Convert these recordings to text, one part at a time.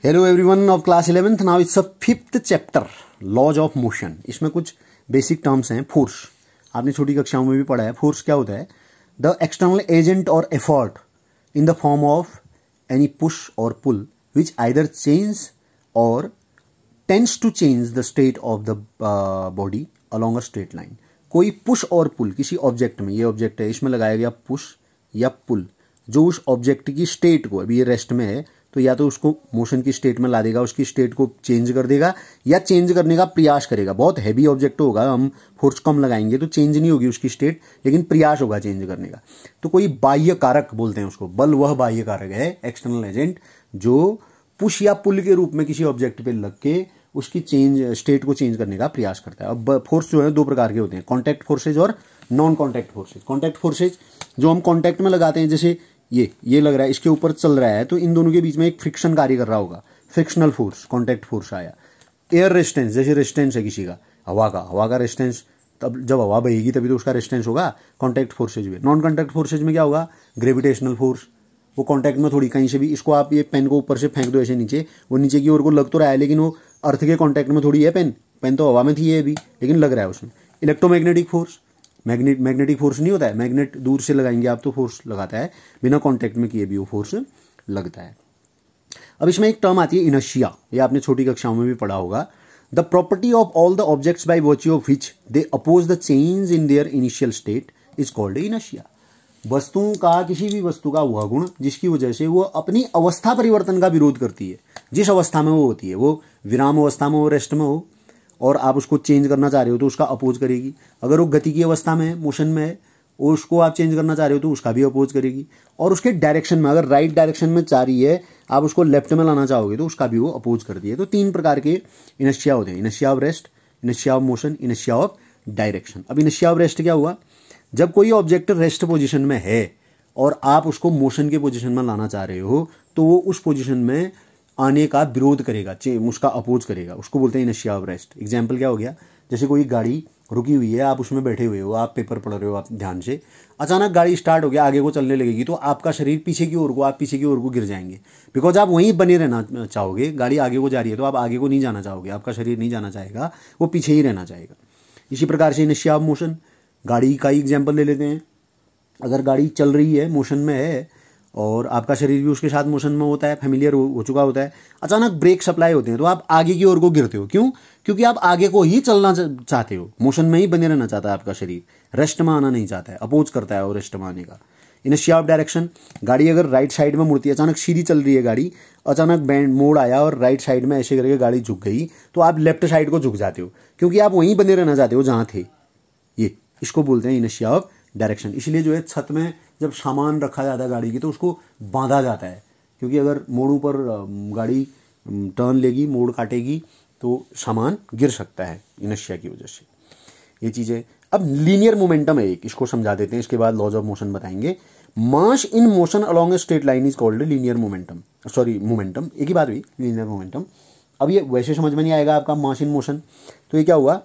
Hello everyone of class 11th। Now it's a fifth chapter, laws of motion. इसमें कुछ basic terms हैं। Force आपने छोटी कक्षाओं में भी पढ़ा है। फोर्स क्या होता है? The external agent or effort in the form of any push और pull which either change or tends to change the state of the body along a straight line. कोई पुश और पुल किसी object में, ये object है, इसमें लगाया गया पुश या पुल जो उस ऑब्जेक्ट की स्टेट को, अभी ये रेस्ट में है तो या तो उसको मोशन की स्टेट में ला देगा, उसकी स्टेट को चेंज कर देगा या चेंज करने का प्रयास करेगा। बहुत हैवी ऑब्जेक्ट होगा, हम फोर्स कम लगाएंगे तो चेंज नहीं होगी उसकी स्टेट, लेकिन प्रयास होगा चेंज करने का। तो कोई बाह्य कारक बोलते हैं उसको। बल वह बाह्य कारक है, एक्सटर्नल एजेंट, जो पुश या पुल के रूप में किसी ऑब्जेक्ट पे लग के उसकी स्टेट को चेंज करने का प्रयास करता है। अब फोर्स जो है दो प्रकार के होते हैं, कॉन्टैक्ट फोर्सेज और non contact forces. Contact forces जो हम कॉन्टैक्ट में लगाते हैं, जैसे ये लग रहा है, इसके ऊपर चल रहा है तो इन दोनों के बीच में एक फ्रिक्शन कार्य कर रहा होगा, फ्रिक्शनल फोर्स, कॉन्टैक्ट फोर्स आया। एयर रेजिस्टेंस, जैसे रेजिस्टेंस है किसी का, हवा का रेजिस्टेंस, तब जब हवा बहेगी तभी तो उसका रेजिस्टेंस होगा, कॉन्टैक्ट फोर्सेज में। नॉन कॉन्टैक्ट फोर्सेज में क्या होगा? Gravitational force. वो कॉन्टैक्ट में थोड़ी, कहीं से भी, इसको आप ये पेन को ऊपर से फेंक दो ऐसे नीचे, वो नीचे की ओर को लग तो रहा है लेकिन वो अर्थ के कॉन्टैक्ट में थोड़ी है। पेन तो हवा में थी ये अभी, लेकिन लग रहा है उसमें। इलेक्ट्रोमैग्नेटिक फोर्स, मैग्नेटिक फोर्स नहीं होता है, मैग्नेट दूर से लगाएंगे आप तो फोर्स लगाता है, बिना कांटेक्ट में किए भी वो फोर्स लगता है। अब इसमें एक टर्म आती है इनर्शिया, ये आपने छोटी कक्षाओं में भी पढ़ा होगा। The property of all the objects by virtue of which they oppose the change in their initial state is called inertia. वस्तुओं का, किसी भी वस्तु का वह गुण जिसकी वजह से वो अपनी अवस्था परिवर्तन का विरोध करती है। जिस अवस्था में वो होती है, वो विराम अवस्था में हो, रेस्ट में हो, और आप उसको चेंज करना चाह रहे हो तो उसका अपोज करेगी। अगर वो गति की अवस्था में है, मोशन में है, और उसको आप चेंज करना चाह रहे हो तो उसका भी अपोज करेगी। और उसके डायरेक्शन में, अगर राइट डायरेक्शन में चाह रही है, आप उसको लेफ्ट में लाना चाहोगे तो उसका भी वो अपोज करती है। तो तीन प्रकार के इनर्शिया होते हैं, inertia of rest, inertia of motion, inertia of direction. अब इनर्शिया ऑफ रेस्ट क्या हुआ? जब कोई ऑब्जेक्ट रेस्ट पोजिशन में है और आप उसको मोशन के पोजिशन में लाना चाह रहे हो तो वो उस पोजिशन में आने का विरोध करेगा, उसका अपोज करेगा, उसको बोलते हैं इनर्शिया ऑफ रेस्ट। एग्जाम्पल क्या हो गया? जैसे कोई गाड़ी रुकी हुई है, आप उसमें बैठे हुए हो, आप पेपर पढ़ रहे हो, आप ध्यान से, अचानक गाड़ी स्टार्ट हो गया, आगे को चलने लगेगी तो आपका शरीर पीछे की ओर को, आप पीछे की ओर को गिर जाएंगे, बिकॉज आप वहीं बने रहना चाहोगे। गाड़ी आगे को जा रही है तो आप आगे को नहीं जाना चाहोगे, आपका शरीर नहीं जाना चाहेगा, वो पीछे ही रहना चाहेगा। इसी प्रकार से इनर्शिया ऑफ मोशन, गाड़ी का ही एग्जाम्पल ले लेते हैं। अगर गाड़ी चल रही है, मोशन में है, और आपका शरीर भी उसके साथ मोशन में होता है, फेमिलियर हो चुका होता है, अचानक ब्रेक सप्लाई होते हैं तो आप आगे की ओर को गिरते हो। क्यों? क्योंकि आप आगे को ही चलना चाहते हो, मोशन में ही बने रहना चाहता है आपका शरीर, रेस्ट में आना नहीं चाहता है, अपोज करता है और रेस्ट में आने का। इनर्शिया ऑफ डायरेक्शन, गाड़ी अगर राइट साइड में मुड़ती है, अचानक सीधी चल रही है गाड़ी, अचानक बैंड मोड़ आया और राइट साइड में ऐसे करके गाड़ी झुक गई तो आप लेफ्ट साइड को झुक जाते हो, क्योंकि आप वहीं बने रहना चाहते हो जहां थे। इसको बोलते हैं इनर्शिया ऑफ डायरेक्शन। इसलिए जो है छत में जब सामान रखा जाता है गाड़ी की तो उसको बांधा जाता है, क्योंकि अगर मोड़ों पर गाड़ी टर्न लेगी, मोड़ काटेगी तो सामान गिर सकता है इनर्शिया की वजह से। ये चीज़ें। अब लीनियर मोमेंटम है एक, इसको समझा देते हैं, इसके बाद लॉज ऑफ मोशन बताएंगे। Mass in motion along a straight line is called linear momentum. Sorry, momentum, एक ही बात हुई, लीनियर मोमेंटम। अब ये वैसे समझ में नहीं आएगा आपका मास इन मोशन, तो ये क्या हुआ?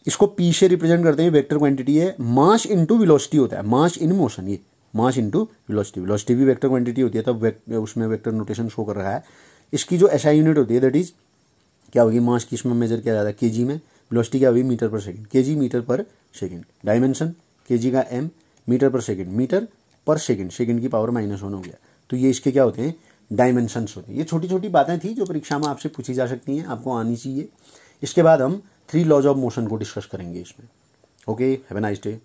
इसको पी से रिप्रेजेंट करते हैं, वेक्टर क्वांटिटी है, मास इनटू वेलोसिटी होता है, मास इन मोशन, ये मास इनटू वेलोसिटी। वेलोसिटी भी वेक्टर क्वांटिटी होती है, तब उसमें वेक्टर नोटेशन शो कर रहा है। इसकी जो एसआई यूनिट होती है, दैट इज क्या होगी? मास की इसमें मेजर किया जाता है केजी में, वेलोसिटी क्या होगी? मीटर पर सेकंड, केजी मीटर पर सेकंड। डायमेंशन केजी का एम, मीटर पर सेकंड, मीटर पर सेकंड, सेकंड की पावर -1 हो गया। तो ये इसके क्या होते हैं? डायमेंशंस होते हैं। ये छोटी छोटी बातें थी जो परीक्षा में आपसे पूछी जा सकती हैं, आपको आनी चाहिए। इसके बाद हम 3 लॉज ऑफ मोशन को डिस्कस करेंगे इसमें। Okay, have a nice day.